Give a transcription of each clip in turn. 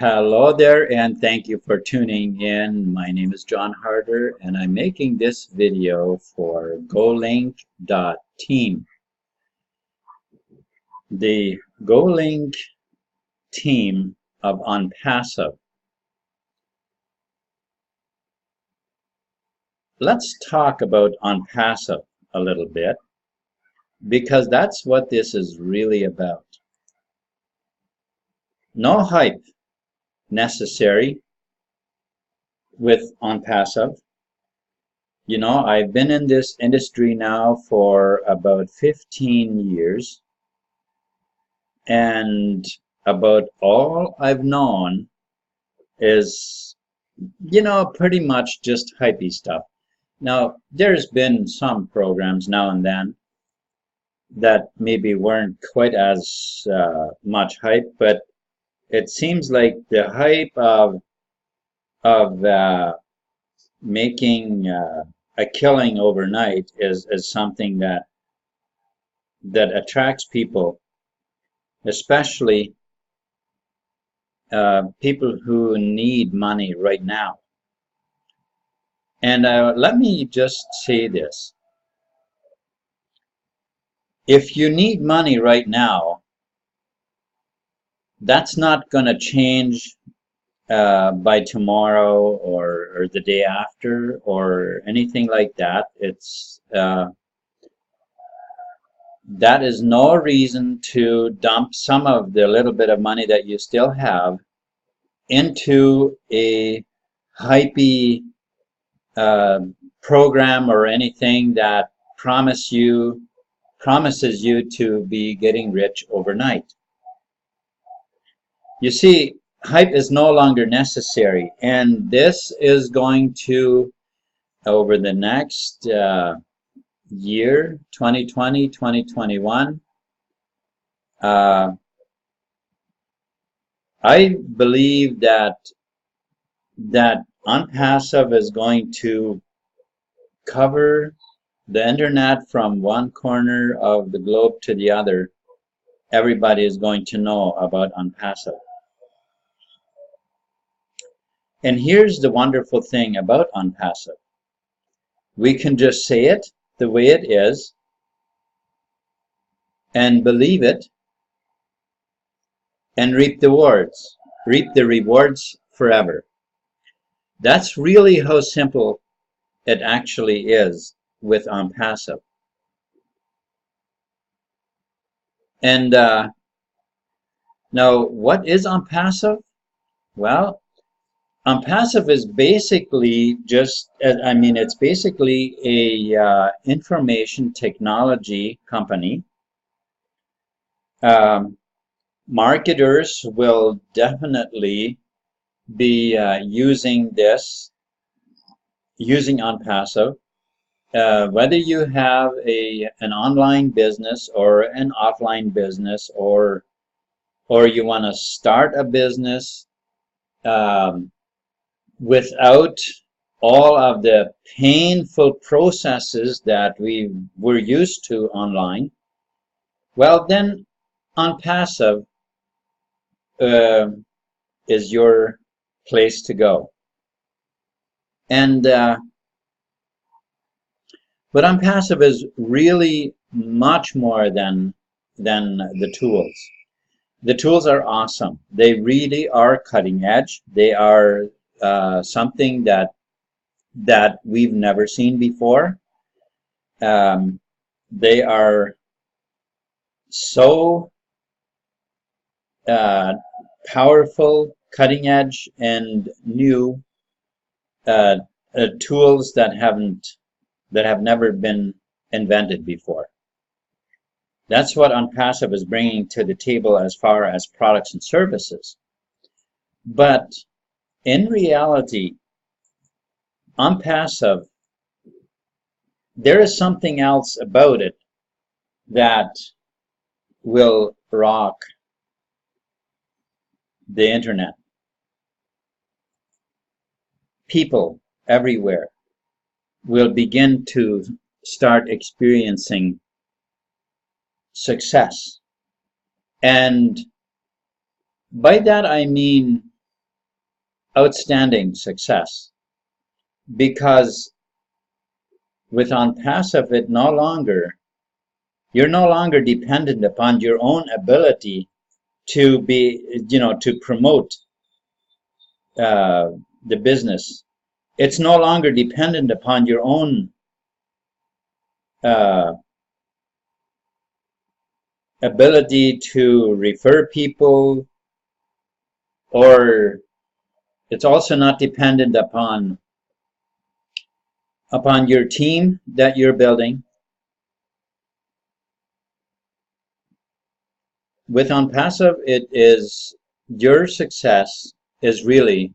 Hello there, and thank you for tuning in. My name is John Harder, and I'm making this video for GoLink.team. The GoLink team of OnPassive. Let's talk about OnPassive a little bit, because that's what this is really about. No hype necessary with OnPassive. You know, I've been in this industry now for about 15 years, and about all I've known is, pretty much just hypey stuff. Now, there's been some programs now and then that maybe weren't quite as much hype, but it seems like the hype of making a killing overnight is something that attracts people, especially people who need money right now. And let me just say this. If you need money right now, that's not going to change by tomorrow or the day after or anything like that. That is no reason to dump some of the little bit of money that you still have into a hypey program or anything that promises you to be getting rich overnight. You see, hype is no longer necessary, and this is going to, over the next year, 2020, 2021, I believe that OnPassive is going to cover the internet from one corner of the globe to the other. Everybody is going to know about OnPassive. And here's the wonderful thing about OnPassive. We can just say it the way it is and believe it and reap the rewards forever. That's really how simple it actually is with OnPassive. And now, what is OnPassive? Well, OnPassive is basically it's basically a information technology company. Marketers will definitely be using OnPassive. Whether you have an online business or an offline business, or you want to start a business without all of the painful processes that we were used to online, well, then OnPassive is your place to go. And but OnPassive is really much more than the tools. The tools are awesome. They really are cutting edge. They are something that we've never seen before. They are so powerful, cutting edge, and new tools that have never been invented before. That's what OnPassive is bringing to the table as far as products and services. But in reality, OnPassive, there is something else about it that will rock the internet. People everywhere will begin to start experiencing success. And by that I mean outstanding success, because with OnPassive, you're no longer dependent upon your own ability to be, to promote uh, the business. It's no longer dependent upon your own uh, ability to refer people, or it's also not dependent upon your team that you're building. With OnPassive, it is your success is really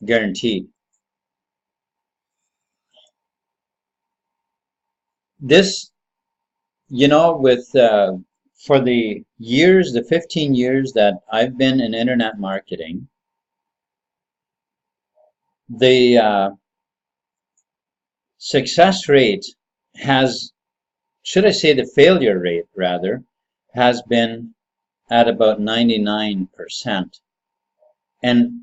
guaranteed. This, with for the 15 years that I've been in internet marketing, the success rate has, should I say the failure rate rather, has been at about 99%. And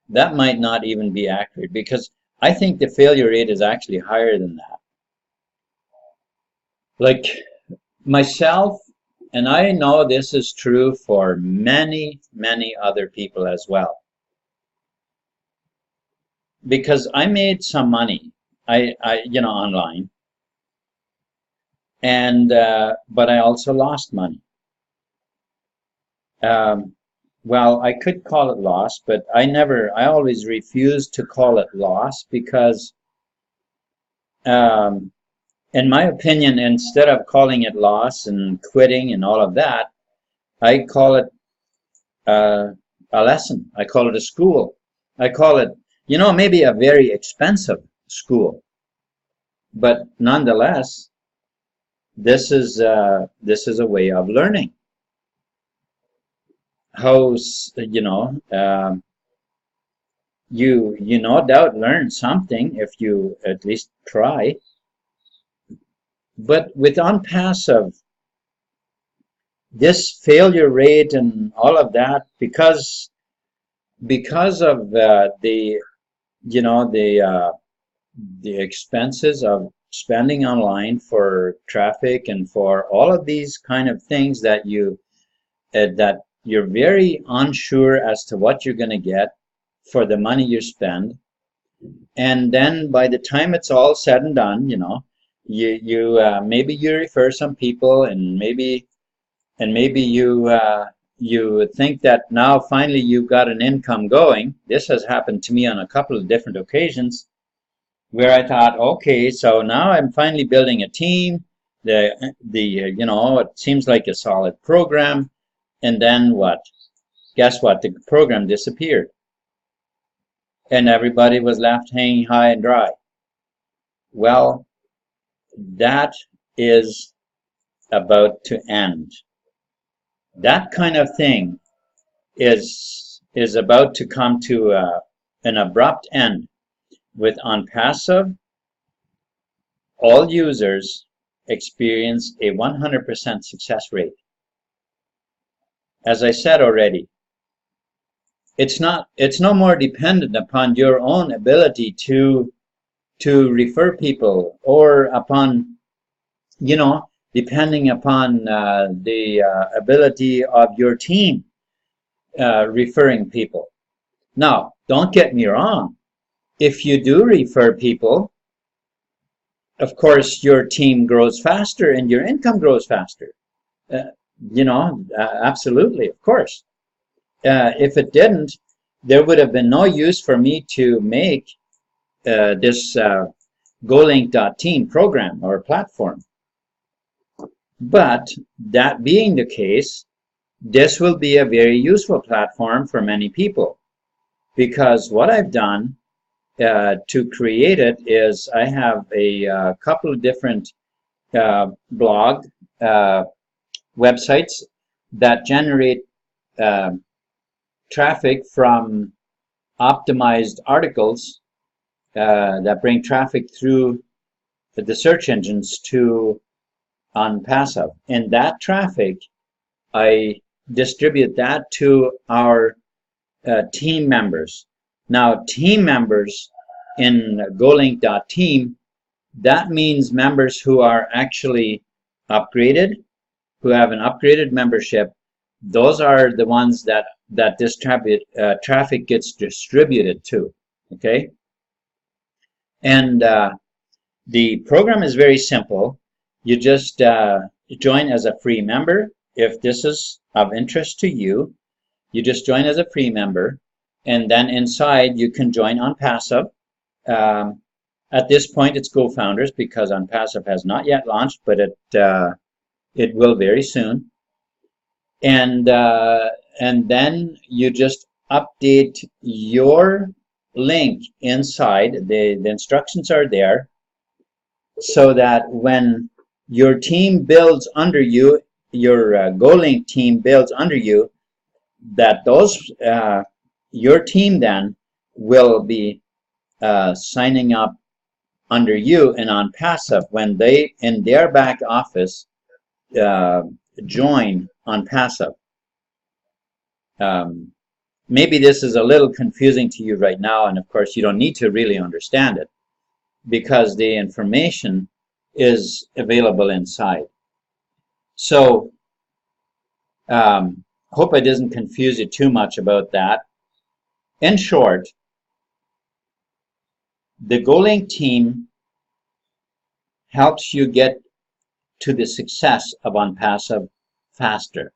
that might not even be accurate, because I think the failure rate is actually higher than that. Like myself, and I know this is true for many, many other people as well, because I made some money, online, and but I also lost money. Um, well, I could call it loss, but I always refuse to call it loss, because um, in my opinion, instead of calling it loss and quitting and all of that, I call it uh, a lesson. I call it a school. I call it, maybe a very expensive school, but nonetheless, this is a way of learning how, you no doubt learn something if you at least try. But with OnPassive, this failure rate and all of that, because of the expenses of spending online for traffic and for all of these kind of things that you're very unsure as to what you're going to get for the money you spend. And then by the time it's all said and done, you maybe you refer some people, and maybe you think that now finally you've got an income going. This has happened to me on a couple of different occasions, where I thought, okay, so now I'm finally building a team. It seems like a solid program, and then what? Guess what? The program disappeared, and everybody was left hanging high and dry. Well, that is about to end. That kind of thing is about to come to an abrupt end. With OnPassive, all users experience a 100% success rate. As I said already, it's no more dependent upon your own ability to refer people, or upon, depending upon the ability of your team referring people. Now, don't get me wrong. If you do refer people, of course, your team grows faster and your income grows faster. Uh, absolutely, of course. If it didn't, there would have been no use for me to make this GoLink.team program or platform. But that being the case, this will be a very useful platform for many people, because what I've done to create it is I have a couple of different blog websites that generate traffic from optimized articles that bring traffic through the search engines to OnPassive. And that traffic, I distribute that to our team members. Now, team members in golink.team, that means members who are actually upgraded, who have an upgraded membership. Those are the ones that traffic gets distributed to. Okay, and the program is very simple. You just join as a free member. If this is of interest to you, you just join as a free member, and then inside you can join OnPassive. At this point, it's GoFounders because OnPassive has not yet launched, but it will very soon. And then you just update your link inside. The instructions are there, so that when your team builds under you, your GoLink team builds under you, that your team then will be signing up under you and OnPassive when they in their back office join OnPassive. Maybe this is a little confusing to you right now, and of course you don't need to really understand it because the information is available inside. So hope I didn't confuse you too much about that. In short, the GoLink team helps you get to the success of OnPassive faster.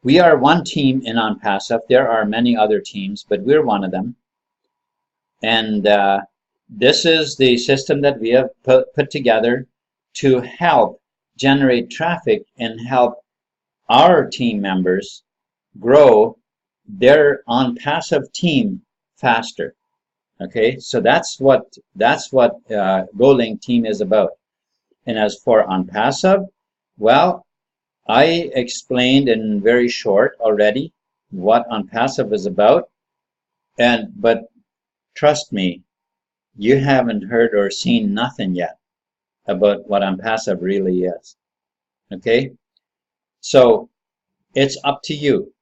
We are one team in OnPassive. There are many other teams, but we're one of them. And this is the system that we have put together to help generate traffic and help our team members grow their OnPassive team faster. Okay, so that's what GoLink team is about. And as for OnPassive, well, I explained in very short already what OnPassive is about, but trust me, you haven't heard or seen nothing yet about what OnPassive really is. Okay, so it's up to you.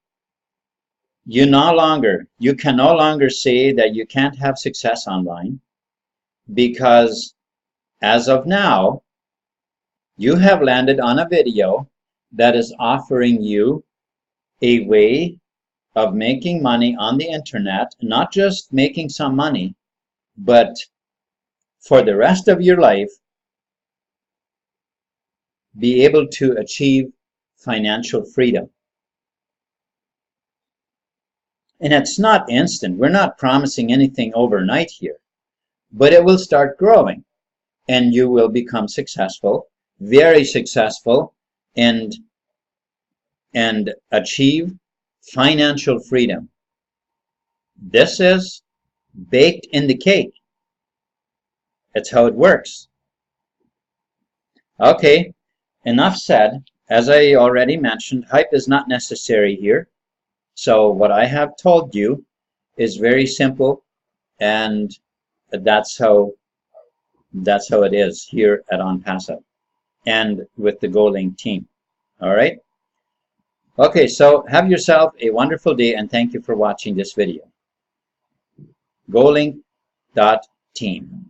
You can no longer say that you can't have success online, because as of now, you have landed on a video that is offering you a way of making money on the internet, not just making some money, but for the rest of your life, be able to achieve financial freedom. And it's not instant. We're not promising anything overnight here, but it will start growing and you will become successful, very successful, and achieve financial freedom. This is baked in the cake. That's how it works. Okay, enough said. As I already mentioned, hype is not necessary here. So what I have told you is very simple, and that's how it is here at OnPassive and with the GoLink team. All right? Okay, so have yourself a wonderful day, and thank you for watching this video. GoLink.team.